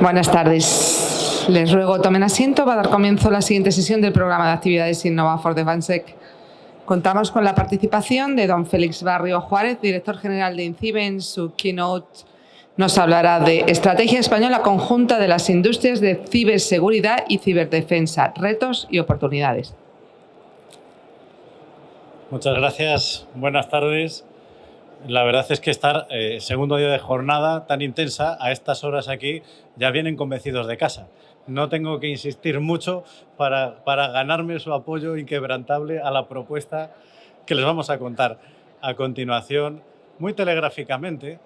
Buenas tardes. Les ruego tomen asiento. Va a dar comienzo la siguiente sesión del programa de actividades Innova for Defensec. Contamos con la participación de don Félix Barrio Juárez, director general de INCIBE. En su keynote nos hablará de Estrategia Española Conjunta de las Industrias de Ciberseguridad y Ciberdefensa, retos y oportunidades. Muchas gracias. Buenas tardes. La verdad es que estar segundo día de jornada tan intensa a estas horas aquí ya vienen convencidos de casa. No tengo que insistir mucho para ganarme su apoyo inquebrantable a la propuesta que les vamos a contar a continuación, muy telegráficamente,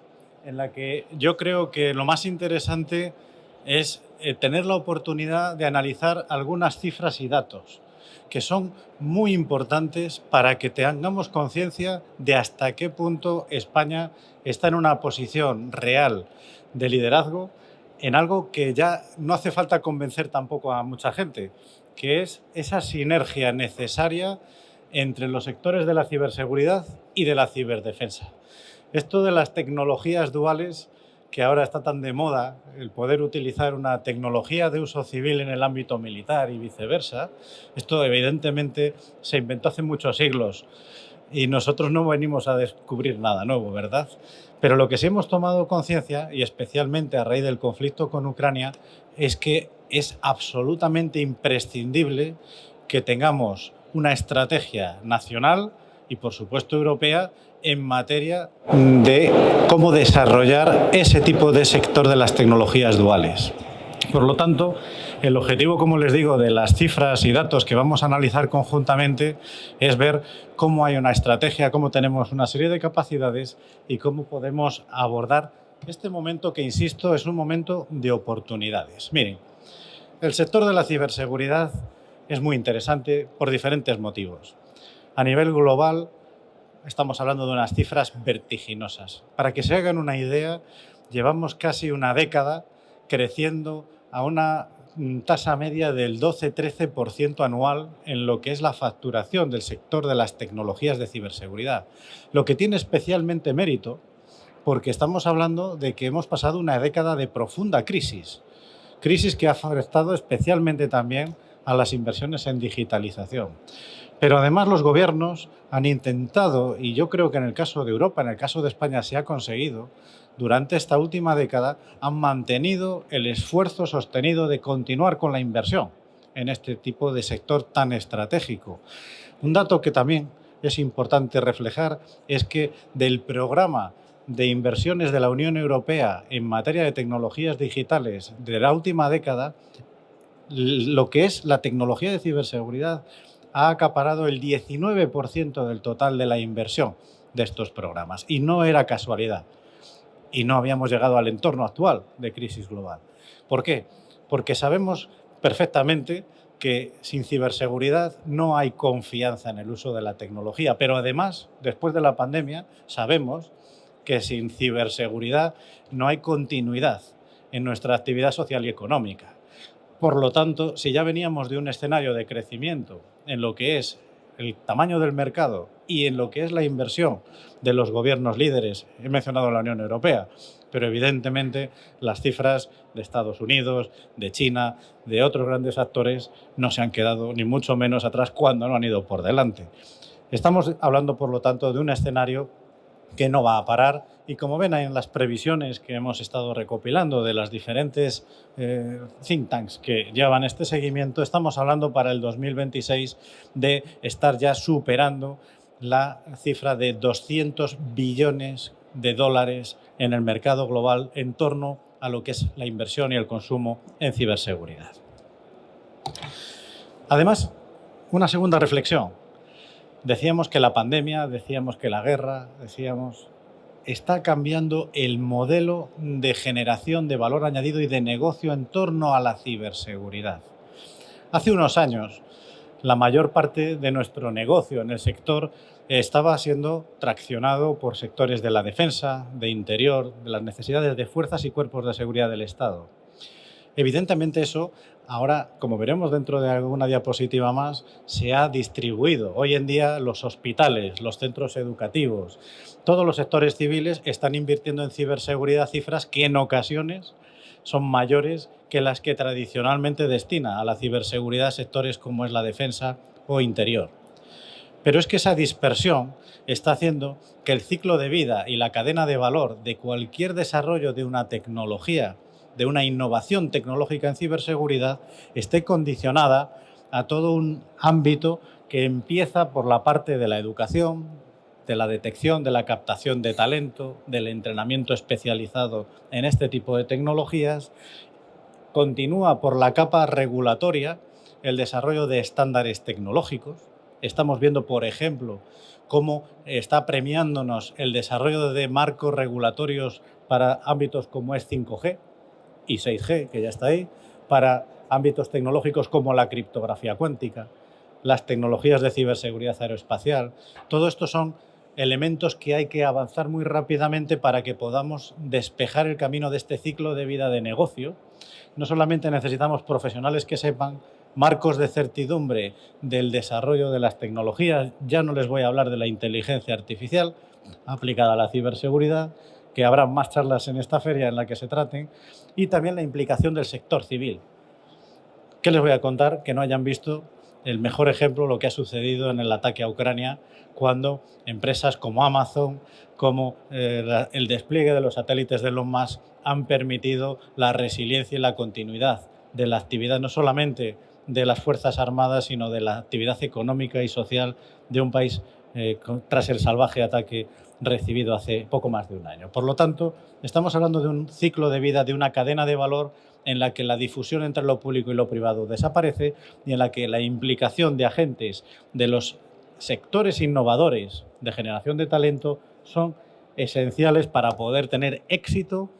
en la que yo creo que lo más interesante es tener la oportunidad de analizar algunas cifras y datos que son muy importantes para que tengamos conciencia de hasta qué punto España está en una posición real de liderazgo en algo que ya no hace falta convencer tampoco a mucha gente, que es esa sinergia necesaria entre los sectores de la ciberseguridad y de la ciberdefensa. Esto de las tecnologías duales, que ahora está tan de moda, el poder utilizar una tecnología de uso civil en el ámbito militar y viceversa, esto evidentemente se inventó hace muchos siglos y nosotros no venimos a descubrir nada nuevo, ¿verdad? Pero lo que sí hemos tomado conciencia, y especialmente a raíz del conflicto con Ucrania, es que es absolutamente imprescindible que tengamos una estrategia nacional y, por supuesto, europea en materia de cómo desarrollar ese tipo de sector de las tecnologías duales. Por lo tanto, el objetivo, como les digo, de las cifras y datos que vamos a analizar conjuntamente es ver cómo hay una estrategia, cómo tenemos una serie de capacidades y cómo podemos abordar este momento que, insisto, es un momento de oportunidades. Miren, el sector de la ciberseguridad es muy interesante por diferentes motivos. A nivel global, estamos hablando de unas cifras vertiginosas. Para que se hagan una idea, llevamos casi una década creciendo a una tasa media del 12-13% anual en lo que es la facturación del sector de las tecnologías de ciberseguridad. Lo que tiene especialmente mérito porque estamos hablando de que hemos pasado una década de profunda crisis que ha afectado especialmente también a las inversiones en digitalización. Pero además los gobiernos han intentado, y yo creo que en el caso de Europa, en el caso de España se ha conseguido, durante esta última década han mantenido el esfuerzo sostenido de continuar con la inversión en este tipo de sector tan estratégico. Un dato que también es importante reflejar es que del programa de inversiones de la Unión Europea en materia de tecnologías digitales de la última década, lo que es la tecnología de ciberseguridad ha acaparado el 19% del total de la inversión de estos programas. Y no era casualidad. Y no habíamos llegado al entorno actual de crisis global. ¿Por qué? Porque sabemos perfectamente que sin ciberseguridad no hay confianza en el uso de la tecnología. Pero además, después de la pandemia, sabemos que sin ciberseguridad no hay continuidad en nuestra actividad social y económica. Por lo tanto, si ya veníamos de un escenario de crecimiento en lo que es el tamaño del mercado y en lo que es la inversión de los gobiernos líderes, he mencionado la Unión Europea, pero evidentemente las cifras de Estados Unidos, de China, de otros grandes actores no se han quedado ni mucho menos atrás cuando no han ido por delante. Estamos hablando, por lo tanto, de un escenario que no va a parar y, como ven en las previsiones que hemos estado recopilando de las diferentes think tanks que llevan este seguimiento, estamos hablando para el 2026 de estar ya superando la cifra de 200 billones de dólares en el mercado global en torno a lo que es la inversión y el consumo en ciberseguridad. Además, una segunda reflexión. Decíamos que la pandemia, decíamos que la guerra, está cambiando el modelo de generación de valor añadido y de negocio en torno a la ciberseguridad. Hace unos años, la mayor parte de nuestro negocio en el sector estaba siendo traccionado por sectores de la defensa, de interior, de las necesidades de fuerzas y cuerpos de seguridad del Estado. Evidentemente eso, ahora, como veremos dentro de alguna diapositiva más, se ha distribuido. Hoy en día los hospitales, los centros educativos, todos los sectores civiles están invirtiendo en ciberseguridad cifras que en ocasiones son mayores que las que tradicionalmente destina a la ciberseguridad sectores como es la defensa o interior. Pero es que esa dispersión está haciendo que el ciclo de vida y la cadena de valor de cualquier desarrollo de una tecnología, de una innovación tecnológica en ciberseguridad, esté condicionada a todo un ámbito que empieza por la parte de la educación, de la detección, de la captación de talento, del entrenamiento especializado en este tipo de tecnologías, continúa por la capa regulatoria, el desarrollo de estándares tecnológicos. Estamos viendo, por ejemplo, cómo está premiándonos el desarrollo de marcos regulatorios para ámbitos como es 5G y 6G, que ya está ahí, para ámbitos tecnológicos como la criptografía cuántica, las tecnologías de ciberseguridad aeroespacial. Todo esto son elementos que hay que avanzar muy rápidamente para que podamos despejar el camino de este ciclo de vida de negocio. No solamente necesitamos profesionales que sepan marcos de certidumbre del desarrollo de las tecnologías, ya no les voy a hablar de la inteligencia artificial aplicada a la ciberseguridad, que habrá más charlas en esta feria en la que se traten, y también la implicación del sector civil. ¿Qué les voy a contar que no hayan visto el mejor ejemplo, lo que ha sucedido en el ataque a Ucrania, cuando empresas como Amazon, como el despliegue de los satélites de Elon Musk han permitido la resiliencia y la continuidad de la actividad no solamente de las Fuerzas Armadas, sino de la actividad económica y social de un país tras el salvaje ataque recibido hace poco más de un año. Por lo tanto, estamos hablando de un ciclo de vida, de una cadena de valor en la que la difusión entre lo público y lo privado desaparece y en la que la implicación de agentes de los sectores innovadores de generación de talento son esenciales para poder tener éxito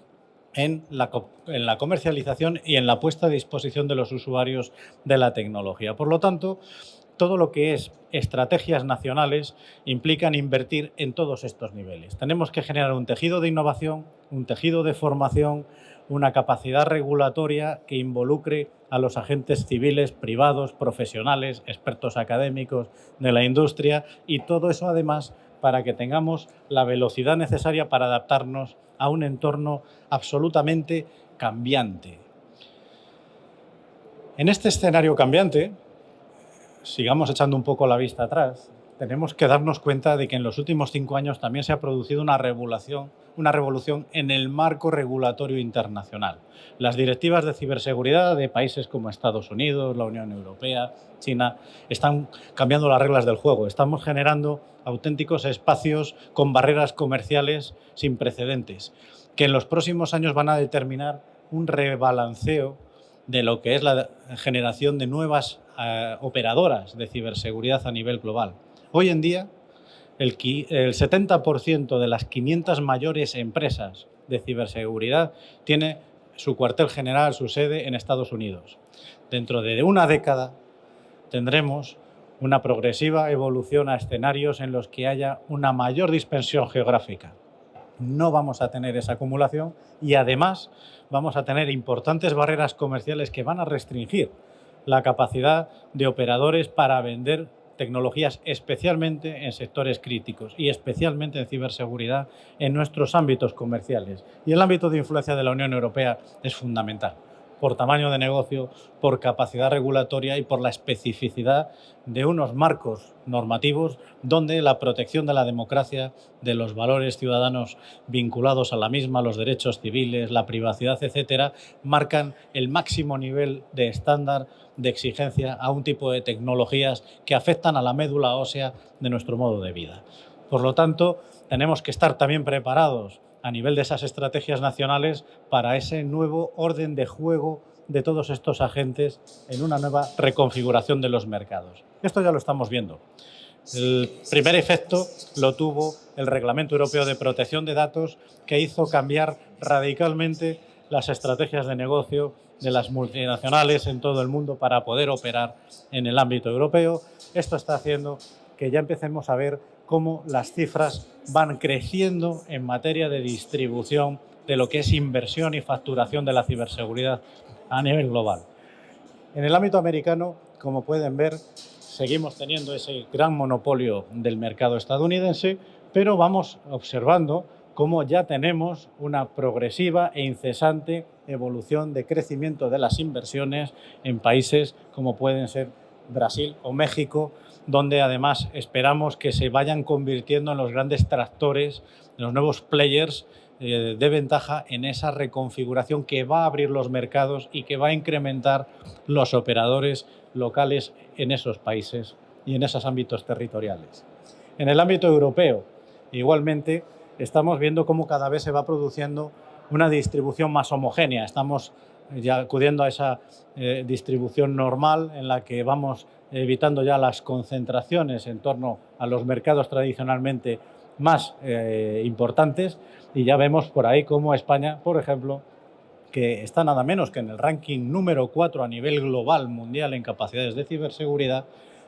en la comercialización y en la puesta a disposición de los usuarios de la tecnología. Por lo tanto, todo lo que es estrategias nacionales implican invertir en todos estos niveles. Tenemos que generar un tejido de innovación, un tejido de formación, una capacidad regulatoria que involucre a los agentes civiles, privados, profesionales, expertos académicos de la industria, y todo eso además para que tengamos la velocidad necesaria para adaptarnos a un entorno absolutamente cambiante. En este escenario cambiante, sigamos echando un poco la vista atrás, tenemos que darnos cuenta de que en los últimos 5 años también se ha producido una revolución en el marco regulatorio internacional. Las directivas de ciberseguridad de países como Estados Unidos, la Unión Europea, China, están cambiando las reglas del juego. Estamos generando auténticos espacios con barreras comerciales sin precedentes, que en los próximos años van a determinar un rebalanceo de lo que es la generación de nuevas operadoras de ciberseguridad a nivel global. Hoy en día, el 70% de las 500 mayores empresas de ciberseguridad tiene su cuartel general, su sede en Estados Unidos. Dentro de una década tendremos una progresiva evolución a escenarios en los que haya una mayor dispersión geográfica. No vamos a tener esa acumulación y además vamos a tener importantes barreras comerciales que van a restringir la capacidad de operadores para vender tecnologías, especialmente en sectores críticos y especialmente en ciberseguridad en nuestros ámbitos comerciales. Y el ámbito de influencia de la Unión Europea es fundamental, por tamaño de negocio, por capacidad regulatoria y por la especificidad de unos marcos normativos donde la protección de la democracia, de los valores ciudadanos vinculados a la misma, los derechos civiles, la privacidad, etcétera, marcan el máximo nivel de estándar de exigencia a un tipo de tecnologías que afectan a la médula ósea de nuestro modo de vida. Por lo tanto, tenemos que estar también preparados a nivel de esas estrategias nacionales para ese nuevo orden de juego de todos estos agentes en una nueva reconfiguración de los mercados. Esto ya lo estamos viendo. El primer efecto lo tuvo el Reglamento Europeo de Protección de Datos, que hizo cambiar radicalmente las estrategias de negocio de las multinacionales en todo el mundo para poder operar en el ámbito europeo. Esto está haciendo que ya empecemos a ver cómo las cifras van creciendo en materia de distribución de lo que es inversión y facturación de la ciberseguridad a nivel global. En el ámbito americano, como pueden ver, seguimos teniendo ese gran monopolio del mercado estadounidense, pero vamos observando cómo ya tenemos una progresiva e incesante evolución de crecimiento de las inversiones en países como pueden ser Brasil o México, donde además esperamos que se vayan convirtiendo en los grandes tractores, en los nuevos players de ventaja en esa reconfiguración que va a abrir los mercados y que va a incrementar los operadores locales en esos países y en esos ámbitos territoriales. En el ámbito europeo, igualmente, estamos viendo cómo cada vez se va produciendo una distribución más homogénea. Estamos ya acudiendo a esa distribución normal en la que vamos evitando ya las concentraciones en torno a los mercados tradicionalmente más importantes, y ya vemos por ahí cómo España, por ejemplo, que está nada menos que en el ranking número 4 a nivel global mundial en capacidades de ciberseguridad,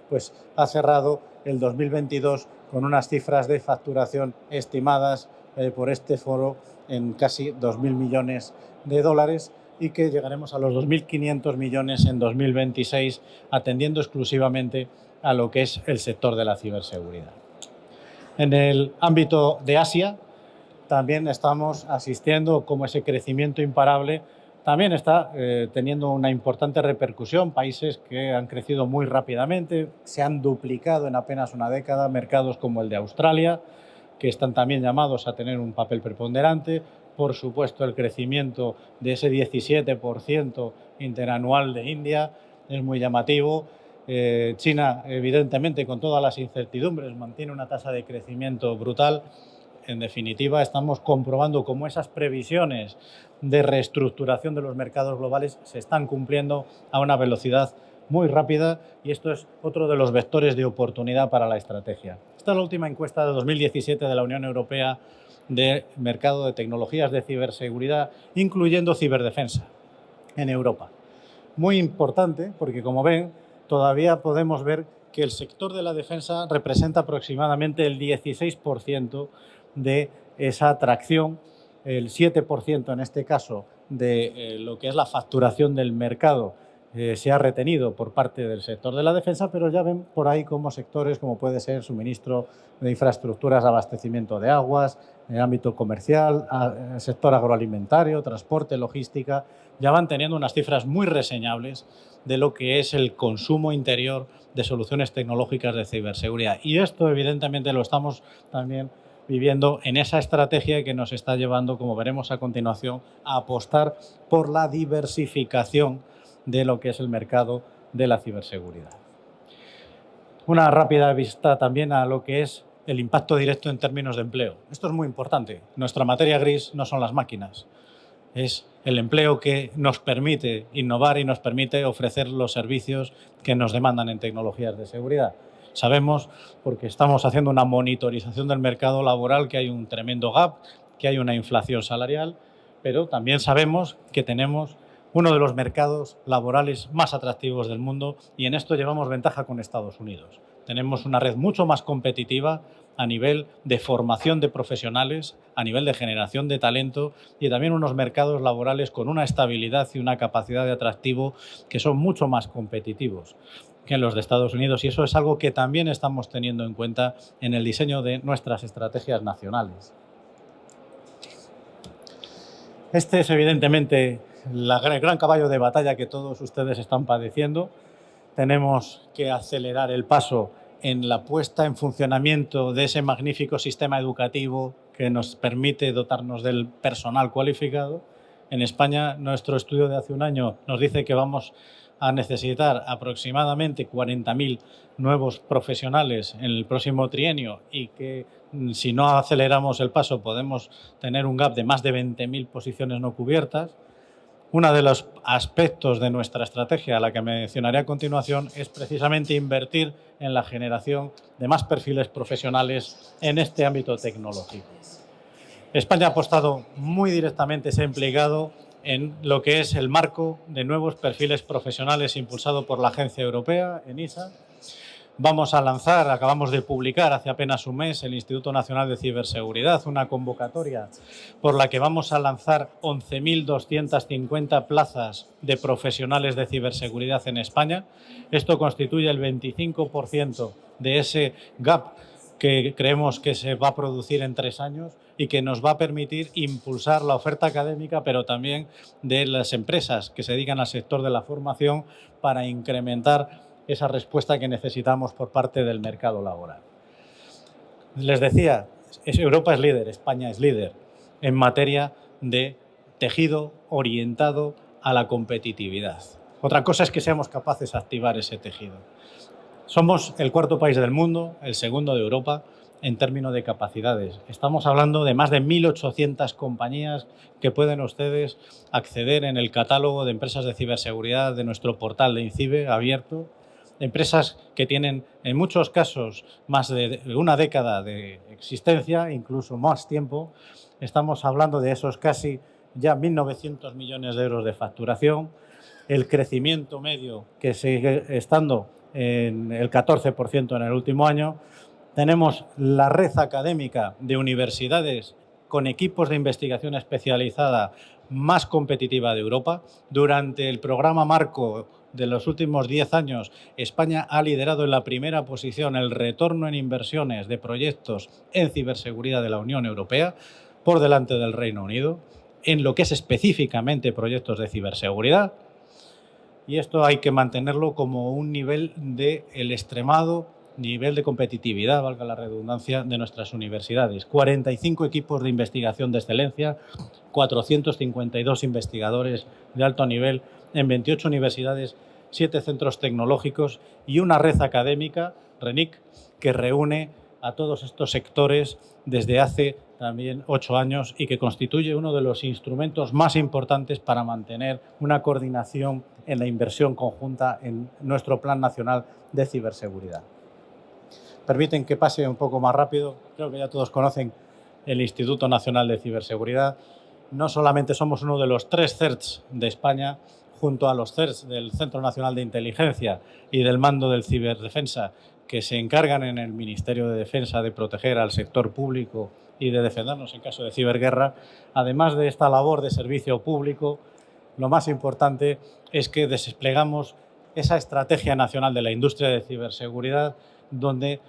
pues ha cerrado el 2022 con unas cifras de facturación estimadas por este foro en casi 2.000 millones de dólares y que llegaremos a los 2.500 millones en 2026, atendiendo exclusivamente a lo que es el sector de la ciberseguridad. En el ámbito de Asia también estamos asistiendo como ese crecimiento imparable también está teniendo una importante repercusión. Países que han crecido muy rápidamente, se han duplicado en apenas una década, mercados como el de Australia, que están también llamados a tener un papel preponderante. Por supuesto, el crecimiento de ese 17% interanual de India es muy llamativo. China, evidentemente, con todas las incertidumbres, mantiene una tasa de crecimiento brutal. En definitiva, estamos comprobando cómo esas previsiones de reestructuración de los mercados globales se están cumpliendo a una velocidad muy rápida, y esto es otro de los vectores de oportunidad para la estrategia. Esta es la última encuesta de 2017 de la Unión Europea de mercado de tecnologías de ciberseguridad, incluyendo ciberdefensa en Europa. Muy importante porque, como ven, todavía podemos ver que el sector de la defensa representa aproximadamente el 16% de esa atracción, el 7% en este caso de lo que es la facturación del mercado se ha retenido por parte del sector de la defensa, pero ya ven por ahí como sectores como puede ser suministro de infraestructuras, abastecimiento de aguas, en el ámbito comercial, sector agroalimentario, transporte, logística, ya van teniendo unas cifras muy reseñables de lo que es el consumo interior de soluciones tecnológicas de ciberseguridad. Y esto evidentemente lo estamos también viviendo en esa estrategia que nos está llevando, como veremos a continuación, a apostar por la diversificación de lo que es el mercado de la ciberseguridad. Una rápida vista también a lo que es el impacto directo en términos de empleo. Esto es muy importante. Nuestra materia gris no son las máquinas, es el empleo que nos permite innovar y nos permite ofrecer los servicios que nos demandan en tecnologías de seguridad. Sabemos, porque estamos haciendo una monitorización del mercado laboral, que hay un tremendo gap, que hay una inflación salarial, pero también sabemos que tenemos uno de los mercados laborales más atractivos del mundo, y en esto llevamos ventaja con Estados Unidos. Tenemos una red mucho más competitiva a nivel de formación de profesionales, a nivel de generación de talento, y también unos mercados laborales con una estabilidad y una capacidad de atractivo que son mucho más competitivos que en los de Estados Unidos, y eso es algo que también estamos teniendo en cuenta en el diseño de nuestras estrategias nacionales. Este es evidentemente el gran caballo de batalla que todos ustedes están padeciendo. Tenemos que acelerar el paso en la puesta en funcionamiento de ese magnífico sistema educativo que nos permite dotarnos del personal cualificado. En España, nuestro estudio de hace un año nos dice que vamos a necesitar aproximadamente 40.000 nuevos profesionales en el próximo trienio, y que si no aceleramos el paso podemos tener un gap de más de 20.000 posiciones no cubiertas. Uno de los aspectos de nuestra estrategia, a la que mencionaré a continuación, es precisamente invertir en la generación de más perfiles profesionales en este ámbito tecnológico. España ha apostado muy directamente, se ha implicado en lo que es el marco de nuevos perfiles profesionales impulsado por la agencia europea, ENISA. Vamos a lanzar, acabamos de publicar hace apenas un mes, el Instituto Nacional de Ciberseguridad, una convocatoria por la que vamos a lanzar 11.250 plazas de profesionales de ciberseguridad en España. Esto constituye el 25% de ese gap que creemos que se va a producir en 3 años y que nos va a permitir impulsar la oferta académica, pero también de las empresas que se dedican al sector de la formación para incrementar esa respuesta que necesitamos por parte del mercado laboral. Les decía, Europa es líder, España es líder en materia de tejido orientado a la competitividad. Otra cosa es que seamos capaces de activar ese tejido. Somos el 4.º país del mundo, el 2.º de Europa en términos de capacidades. Estamos hablando de más de 1.800 compañías que pueden ustedes acceder en el catálogo de empresas de ciberseguridad de nuestro portal de INCIBE abierto. Empresas que tienen en muchos casos más de una década de existencia, incluso más tiempo. Estamos hablando de esos casi ya 1.900 millones de euros de facturación. El crecimiento medio que sigue estando en el 14% en el último año. Tenemos la red académica de universidades con equipos de investigación especializada más competitiva de Europa. Durante el programa marco de los últimos 10 años, España ha liderado en la primera posición el retorno en inversiones de proyectos en ciberseguridad de la Unión Europea, por delante del Reino Unido, en lo que es específicamente proyectos de ciberseguridad. Y esto hay que mantenerlo como un nivel el extremado nivel de competitividad, valga la redundancia, de nuestras universidades. 45 equipos de investigación de excelencia, 452 investigadores de alto nivel en 28 universidades, 7 centros tecnológicos y una red académica, RENIC, que reúne a todos estos sectores desde hace también 8 años y que constituye uno de los instrumentos más importantes para mantener una coordinación en la inversión conjunta en nuestro Plan Nacional de Ciberseguridad. Permiten que pase un poco más rápido. Creo que ya todos conocen el Instituto Nacional de Ciberseguridad. No solamente somos uno de los 3 CERTs de España, junto a los CERTs del Centro Nacional de Inteligencia y del Mando del Ciberdefensa, que se encargan en el Ministerio de Defensa de proteger al sector público y de defendernos en caso de ciberguerra. Además de esta labor de servicio público, lo más importante es que desplegamos esa estrategia nacional de la industria de ciberseguridad, donde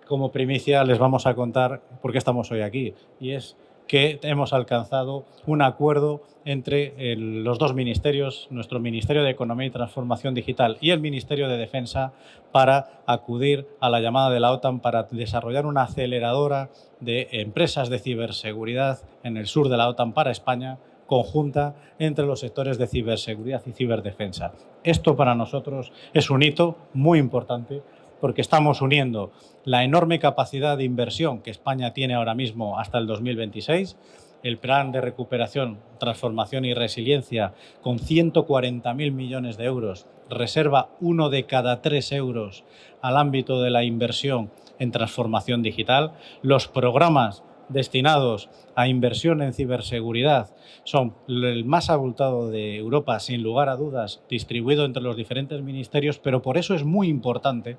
como primicia les vamos a contar por qué estamos hoy aquí, y es que hemos alcanzado un acuerdo entre los 2 ministerios, nuestro Ministerio de Economía y Transformación Digital y el Ministerio de Defensa, para acudir a la llamada de la OTAN para desarrollar una aceleradora de empresas de ciberseguridad en el sur de la OTAN para España, conjunta entre los sectores de ciberseguridad y ciberdefensa. Esto para nosotros es un hito muy importante, porque estamos uniendo la enorme capacidad de inversión que España tiene ahora mismo hasta el 2026, el plan de recuperación, transformación y resiliencia con 140.000 millones de euros, reserva 1 de cada 3 euros al ámbito de la inversión en transformación digital. Los programas destinados a inversión en ciberseguridad son el más abultado de Europa, sin lugar a dudas, distribuido entre los diferentes ministerios, pero por eso es muy importante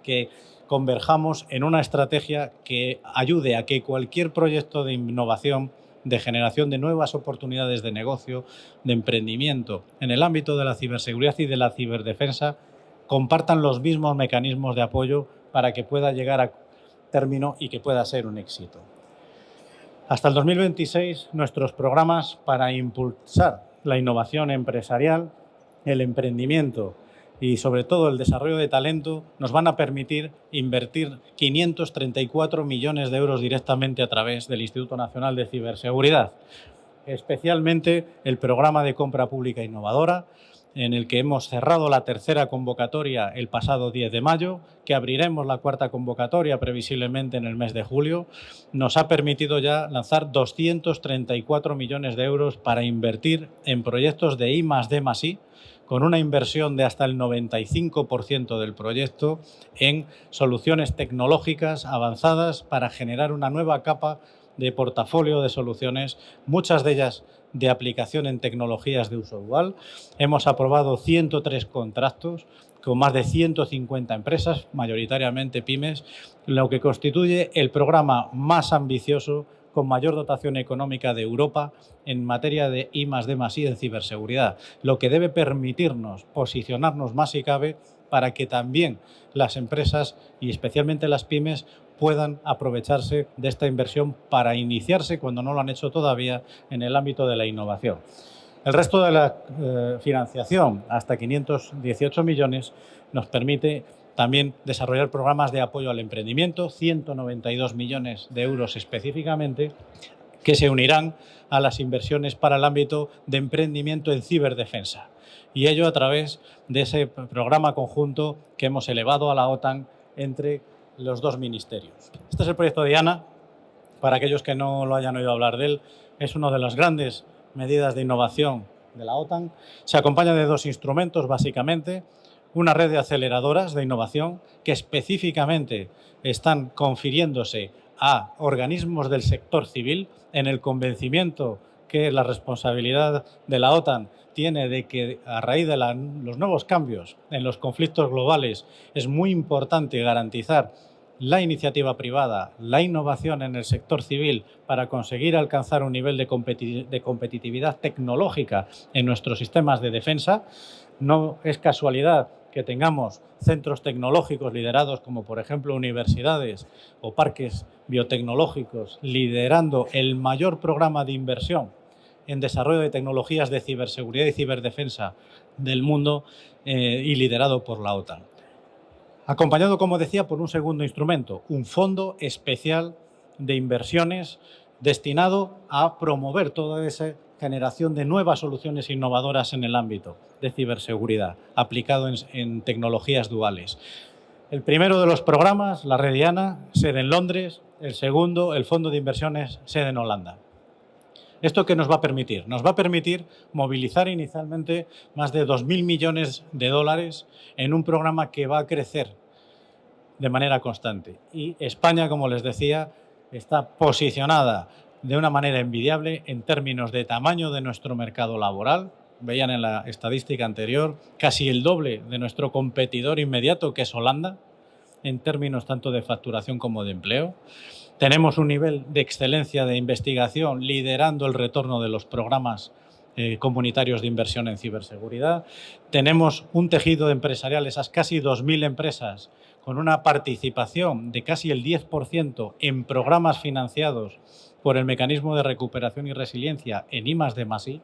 que converjamos en una estrategia que ayude a que cualquier proyecto de innovación, de generación de nuevas oportunidades de negocio, de emprendimiento en el ámbito de la ciberseguridad y de la ciberdefensa, compartan los mismos mecanismos de apoyo para que pueda llegar a término y que pueda ser un éxito. Hasta el 2026, nuestros programas para impulsar la innovación empresarial, el emprendimiento y sobre todo el desarrollo de talento nos van a permitir invertir 534 millones de euros directamente a través del Instituto Nacional de Ciberseguridad, especialmente el programa de compra pública innovadora, en el que hemos cerrado la 3ª convocatoria el pasado 10 de mayo, que abriremos la 4ª convocatoria previsiblemente en el mes de julio, nos ha permitido ya lanzar 234 millones de euros para invertir en proyectos de I+D+I, con una inversión de hasta el 95% del proyecto en soluciones tecnológicas avanzadas para generar una nueva capa de portafolio de soluciones, muchas de ellas de aplicación en tecnologías de uso dual. Hemos aprobado 103 contratos con más de 150 empresas, mayoritariamente pymes, lo que constituye el programa más ambicioso con mayor dotación económica de Europa en materia de I+D+I en ciberseguridad, lo que debe permitirnos posicionarnos más si cabe para que también las empresas y especialmente las pymes puedan aprovecharse de esta inversión para iniciarse, cuando no lo han hecho todavía, en el ámbito de la innovación. El resto de la financiación, hasta 518 millones, nos permite también desarrollar programas de apoyo al emprendimiento, 192 millones de euros específicamente, que se unirán a las inversiones para el ámbito de emprendimiento en ciberdefensa. Y ello a través de ese programa conjunto que hemos elevado a la OTAN entre los dos ministerios. Este es el proyecto Diana. Para aquellos que no lo hayan oído hablar de él, es una de las grandes medidas de innovación de la OTAN. Se acompaña de dos instrumentos, básicamente. Una red de aceleradoras de innovación que específicamente están confiriéndose a organismos del sector civil, en el convencimiento que la responsabilidad de la OTAN tiene de que, a raíz de los nuevos cambios en los conflictos globales, es muy importante garantizar la iniciativa privada, la innovación en el sector civil para conseguir alcanzar un nivel de competitividad tecnológica en nuestros sistemas de defensa. No es casualidad que tengamos centros tecnológicos liderados como, por ejemplo, universidades o parques biotecnológicos liderando el mayor programa de inversión en desarrollo de tecnologías de ciberseguridad y ciberdefensa del mundo y liderado por la OTAN. Acompañado, como decía, por un segundo instrumento, un fondo especial de inversiones destinado a promover toda esa generación de nuevas soluciones innovadoras en el ámbito de ciberseguridad, aplicado en tecnologías duales. El primero de los programas, la Red Diana, sede en Londres; el segundo, el Fondo de Inversiones, sede en Holanda. ¿Esto qué nos va a permitir? Nos va a permitir movilizar inicialmente más de 2.000 millones de dólares en un programa que va a crecer de manera constante. Y España, como les decía, está posicionada de una manera envidiable en términos de tamaño de nuestro mercado laboral. Veían en la estadística anterior casi el doble de nuestro competidor inmediato, que es Holanda, en términos tanto de facturación como de empleo. Tenemos un nivel de excelencia de investigación liderando el retorno de los programas comunitarios de inversión en ciberseguridad. Tenemos un tejido empresarial, esas casi 2.000 empresas, con una participación de casi el 10% en programas financiados por el Mecanismo de Recuperación y Resiliencia en I+D+I.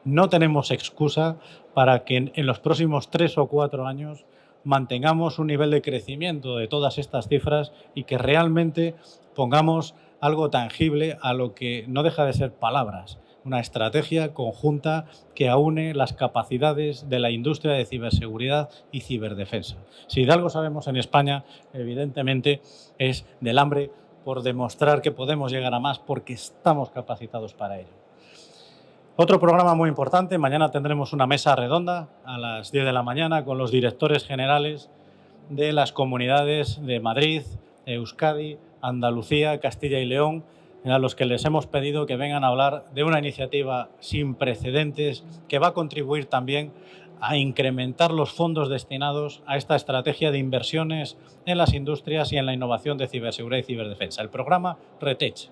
No tenemos excusa para que en los próximos 3 o 4 años mantengamos un nivel de crecimiento de todas estas cifras y que realmente pongamos algo tangible a lo que no deja de ser palabras, una estrategia conjunta que aúne las capacidades de la industria de ciberseguridad y ciberdefensa. Si de algo sabemos en España, evidentemente, es del hambre por demostrar que podemos llegar a más porque estamos capacitados para ello. Otro programa muy importante, mañana tendremos una mesa redonda a las 10 de la mañana con los directores generales de las comunidades de Madrid, Euskadi, Andalucía, Castilla y León, a los que les hemos pedido que vengan a hablar de una iniciativa sin precedentes que va a contribuir también a incrementar los fondos destinados a esta estrategia de inversiones en las industrias y en la innovación de ciberseguridad y ciberdefensa, el programa RETECH.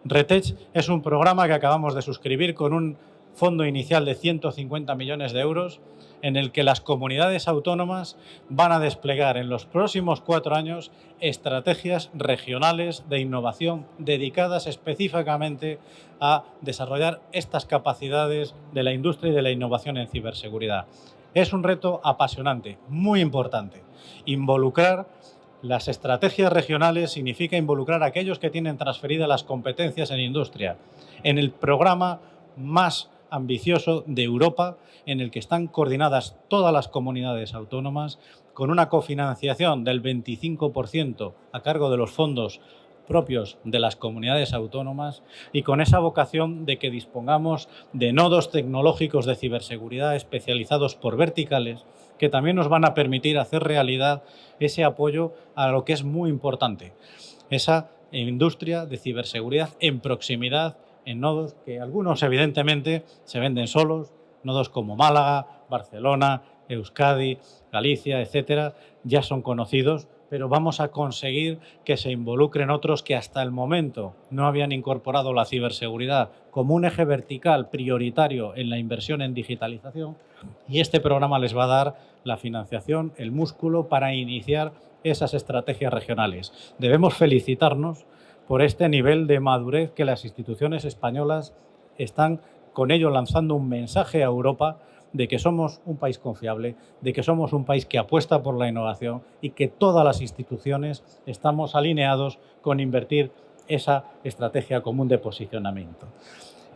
RETECH es un programa que acabamos de suscribir con un fondo inicial de 150 millones de euros en el que las comunidades autónomas van a desplegar en los próximos 4 años estrategias regionales de innovación dedicadas específicamente a desarrollar estas capacidades de la industria y de la innovación en ciberseguridad. Es un reto apasionante, muy importante. Involucrar las estrategias regionales significa involucrar a aquellos que tienen transferidas las competencias en industria en el programa más ambicioso de Europa, en el que están coordinadas todas las comunidades autónomas, con una cofinanciación del 25% a cargo de los fondos propios de las comunidades autónomas y con esa vocación de que dispongamos de nodos tecnológicos de ciberseguridad especializados por verticales que también nos van a permitir hacer realidad ese apoyo a lo que es muy importante, esa industria de ciberseguridad en proximidad, en nodos que algunos evidentemente se venden solos, nodos como Málaga, Barcelona, Euskadi, Galicia, etcétera, ya son conocidos, pero vamos a conseguir que se involucren otros que hasta el momento no habían incorporado la ciberseguridad como un eje vertical prioritario en la inversión en digitalización, y este programa les va a dar la financiación, el músculo para iniciar esas estrategias regionales. Debemos felicitarnos por este nivel de madurez que las instituciones españolas están con ello lanzando un mensaje a Europa de que somos un país confiable, de que somos un país que apuesta por la innovación y que todas las instituciones estamos alineados con invertir esa estrategia común de posicionamiento.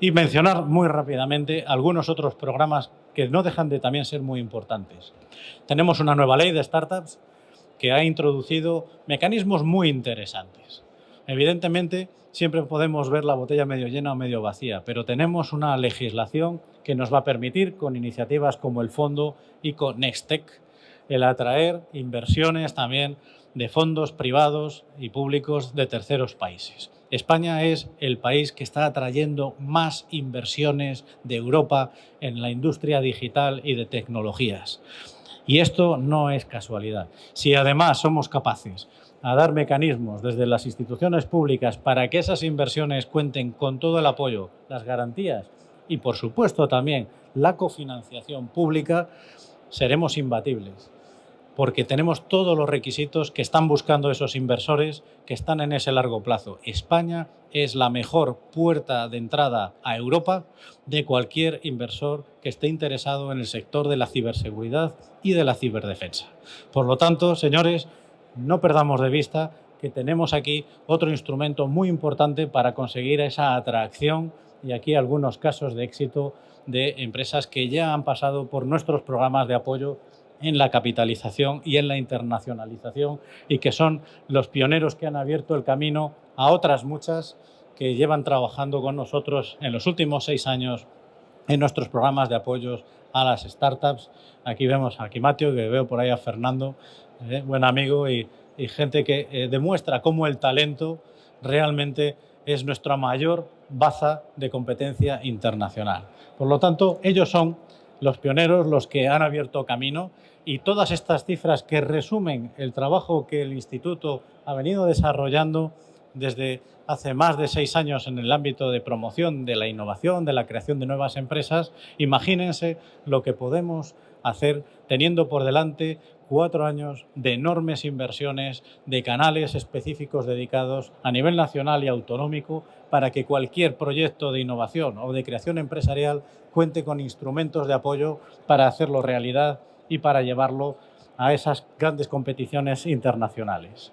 Y mencionar muy rápidamente algunos otros programas que no dejan de también ser muy importantes. Tenemos una nueva ley de startups que ha introducido mecanismos muy interesantes. Evidentemente, siempre podemos ver la botella medio llena o medio vacía, pero tenemos una legislación que nos va a permitir, con iniciativas como el Fondo ICO Nextec, el atraer inversiones también de fondos privados y públicos de terceros países. España es el país que está atrayendo más inversiones de Europa en la industria digital y de tecnologías. Y esto no es casualidad. Si además somos capaces a dar mecanismos desde las instituciones públicas para que esas inversiones cuenten con todo el apoyo, las garantías y, por supuesto, también la cofinanciación pública, seremos imbatibles, porque tenemos todos los requisitos que están buscando esos inversores que están en ese largo plazo. España es la mejor puerta de entrada a Europa de cualquier inversor que esté interesado en el sector de la ciberseguridad y de la ciberdefensa. Por lo tanto, señores, no perdamos de vista que tenemos aquí otro instrumento muy importante para conseguir esa atracción, y aquí algunos casos de éxito de empresas que ya han pasado por nuestros programas de apoyo en la capitalización y en la internacionalización, y que son los pioneros que han abierto el camino a otras muchas que llevan trabajando con nosotros en los últimos 6 años en nuestros programas de apoyos a las startups. Aquí vemos a Kimatio, que veo por ahí a Fernando, buen amigo, y gente que demuestra cómo el talento realmente es nuestra mayor baza de competencia internacional. Por lo tanto, ellos son los pioneros, los que han abierto camino, y todas estas cifras que resumen el trabajo que el Instituto ha venido desarrollando desde hace más de 6 años en el ámbito de promoción de la innovación, de la creación de nuevas empresas. Imagínense lo que podemos hacer teniendo por delante 4 años de enormes inversiones, de canales específicos dedicados a nivel nacional y autonómico para que cualquier proyecto de innovación o de creación empresarial cuente con instrumentos de apoyo para hacerlo realidad y para llevarlo a esas grandes competiciones internacionales.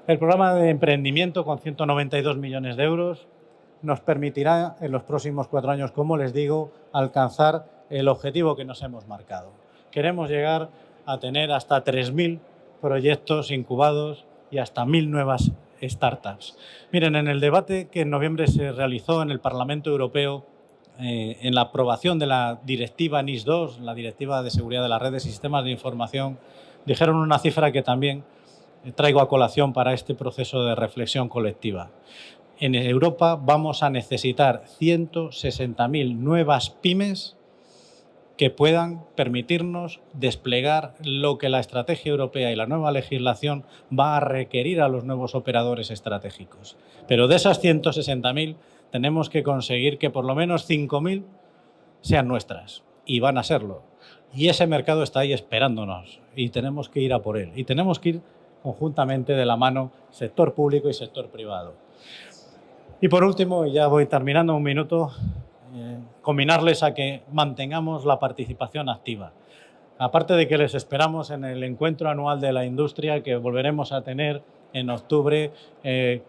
El programa de emprendimiento, con 192 millones de euros, nos permitirá en los próximos 4 años, como les digo, alcanzar el objetivo que nos hemos marcado. Queremos llegar a tener hasta 3.000 proyectos incubados y hasta 1.000 nuevas startups. Miren, en el debate que en noviembre se realizó en el Parlamento Europeo, en la aprobación de la directiva NIS2, la Directiva de Seguridad de las Redes y Sistemas de Información, dijeron una cifra que también traigo a colación para este proceso de reflexión colectiva. En Europa vamos a necesitar 160.000 nuevas pymes que puedan permitirnos desplegar lo que la estrategia europea y la nueva legislación va a requerir a los nuevos operadores estratégicos. Pero de esas 160.000 tenemos que conseguir que por lo menos 5.000 sean nuestras, y van a serlo. Y ese mercado está ahí esperándonos y tenemos que ir a por él. Y tenemos que ir conjuntamente de la mano sector público y sector privado. Y por último, y ya voy terminando, un minuto, combinarles a que mantengamos la participación activa. Aparte de que les esperamos en el encuentro anual de la industria que volveremos a tener en octubre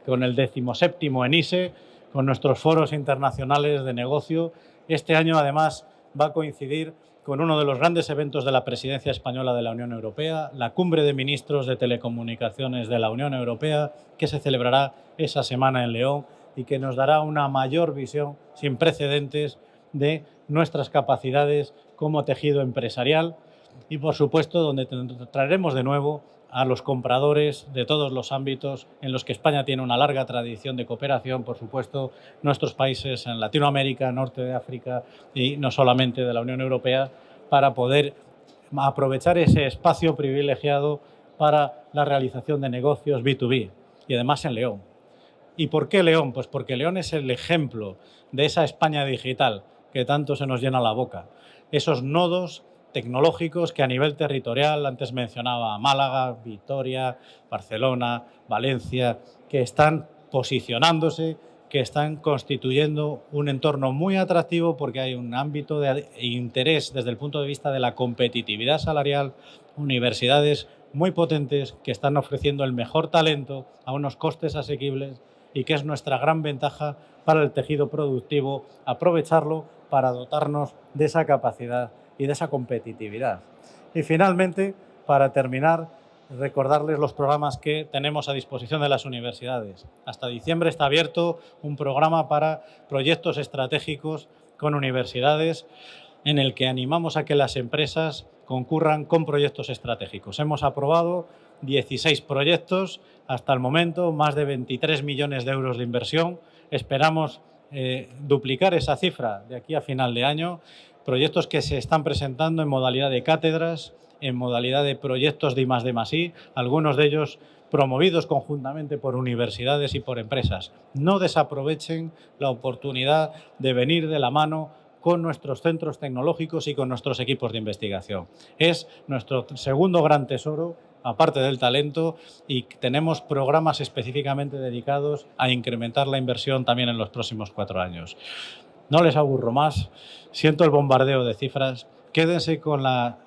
con el 17º ENISE, con nuestros foros internacionales de negocio. Este año, además, va a coincidir con uno de los grandes eventos de la presidencia española de la Unión Europea, la Cumbre de Ministros de Telecomunicaciones de la Unión Europea, que se celebrará esa semana en León y que nos dará una mayor visión sin precedentes de nuestras capacidades como tejido empresarial, y, por supuesto, donde traeremos de nuevo a los compradores de todos los ámbitos en los que España tiene una larga tradición de cooperación, por supuesto, nuestros países en Latinoamérica, norte de África y no solamente de la Unión Europea, para poder aprovechar ese espacio privilegiado para la realización de negocios B2B y además en León. ¿Y por qué León? Pues porque León es el ejemplo de esa España digital que tanto se nos llena la boca. Esos nodos tecnológicos que a nivel territorial, antes mencionaba Málaga, Vitoria, Barcelona, Valencia, que están posicionándose, que están constituyendo un entorno muy atractivo porque hay un ámbito de interés desde el punto de vista de la competitividad salarial, universidades muy potentes que están ofreciendo el mejor talento a unos costes asequibles y que es nuestra gran ventaja para el tejido productivo, aprovecharlo para dotarnos de esa capacidad y de esa competitividad. Y finalmente, para terminar, recordarles los programas que tenemos a disposición de las universidades. Hasta diciembre está abierto un programa para proyectos estratégicos con universidades en el que animamos a que las empresas concurran con proyectos estratégicos. Hemos aprobado 16 proyectos hasta el momento, más de 23 millones de euros de inversión. Esperamos duplicar esa cifra de aquí a final de año. Proyectos que se están presentando en modalidad de cátedras, en modalidad de proyectos de I+D+I, algunos de ellos promovidos conjuntamente por universidades y por empresas. No desaprovechen la oportunidad de venir de la mano con nuestros centros tecnológicos y con nuestros equipos de investigación. Es nuestro segundo gran tesoro, aparte del talento, y tenemos programas específicamente dedicados a incrementar la inversión también en los próximos 4 años. No les aburro más, siento el bombardeo de cifras, quédense con la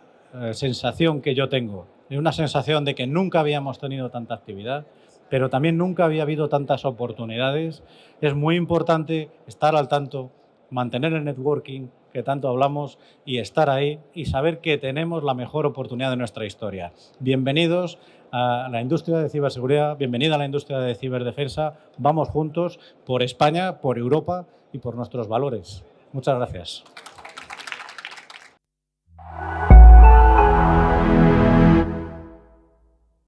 sensación que yo tengo, de una sensación de que nunca habíamos tenido tanta actividad, pero también nunca había habido tantas oportunidades. Es muy importante estar al tanto, mantener el networking que tanto hablamos y estar ahí y saber que tenemos la mejor oportunidad de nuestra historia. Bienvenidos a la industria de ciberseguridad, bienvenida a la industria de ciberdefensa. Vamos juntos por España, por Europa y por nuestros valores. Muchas gracias.